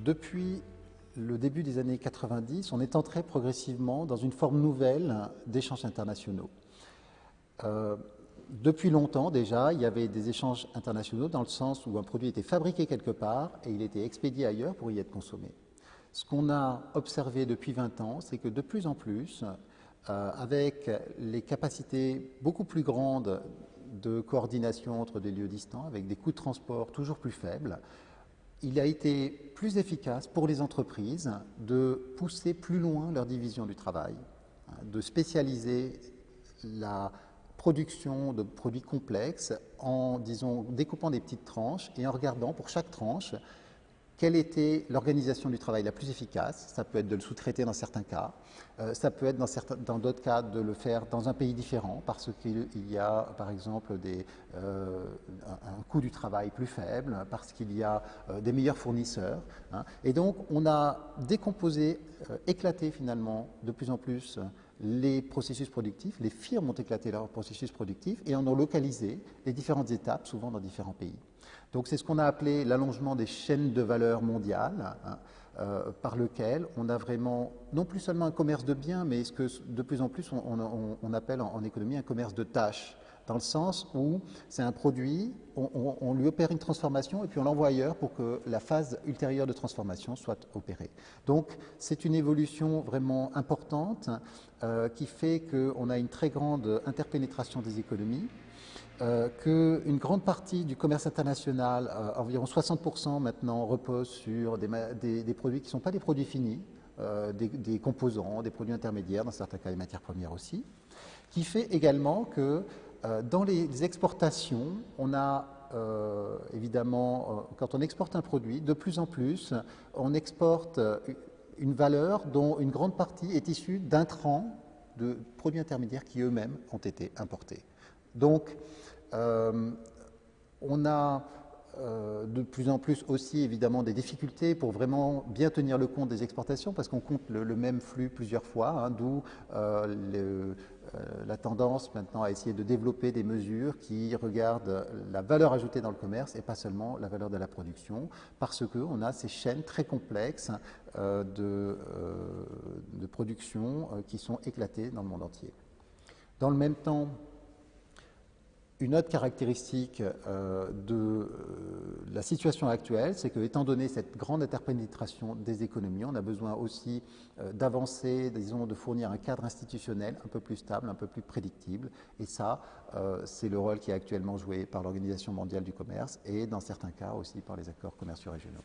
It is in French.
Depuis le début des années 90, on est entré progressivement dans une forme nouvelle d'échanges internationaux. Depuis longtemps déjà, il y avait des échanges internationaux dans le sens où un produit était fabriqué quelque part et il était expédié ailleurs pour y être consommé. Ce qu'on a observé depuis 20 ans, c'est que de plus en plus, avec les capacités beaucoup plus grandes de coordination entre des lieux distants, avec des coûts de transport toujours plus faibles, il a été plus efficace pour les entreprises de pousser plus loin leur division du travail, de spécialiser la production de produits complexes en, disons, découpant des petites tranches et en regardant pour chaque tranche quelle était l'organisation du travail la plus efficace. Ça peut être de le sous-traiter dans certains cas, ça peut être dans d'autres cas de le faire dans un pays différent parce qu'il y a par exemple un coût du travail plus faible, parce qu'il y a des meilleurs fournisseurs. Et donc on a décomposé, éclaté finalement de plus en plus les processus productifs, les firmes ont éclaté leurs processus productifs et en ont localisé les différentes étapes, souvent dans différents pays. Donc c'est ce qu'on a appelé l'allongement des chaînes de valeur mondiales, par lequel on a vraiment non plus seulement un commerce de biens, mais ce que de plus en plus on appelle en économie un commerce de tâches, dans le sens où c'est un produit, on lui opère une transformation et puis on l'envoie ailleurs pour que la phase ultérieure de transformation soit opérée. Donc c'est une évolution vraiment importante qui fait qu'on a une très grande interpénétration des économies. Qu'une grande partie du commerce international, environ 60% maintenant, repose sur des produits qui ne sont pas des produits finis, des composants, des produits intermédiaires, dans certains cas des matières premières aussi, qui fait également que dans les exportations, on a évidemment, quand on exporte un produit, de plus en plus, on exporte une valeur dont une grande partie est issue d'intrants, de produits intermédiaires qui eux-mêmes ont été importés. Donc, on a de plus en plus aussi évidemment des difficultés pour vraiment bien tenir le compte des exportations parce qu'on compte le même flux plusieurs fois, d'où la tendance maintenant à essayer de développer des mesures qui regardent la valeur ajoutée dans le commerce et pas seulement la valeur de la production, parce qu'on a ces chaînes très complexes de production qui sont éclatées dans le monde entier. Dans le même temps, une autre caractéristique de la situation actuelle, c'est que, étant donné cette grande interpénétration des économies, on a besoin aussi d'avancer, disons, de fournir un cadre institutionnel un peu plus stable, un peu plus prédictible. Et ça, c'est le rôle qui est actuellement joué par l'Organisation mondiale du commerce et, dans certains cas, aussi par les accords commerciaux régionaux.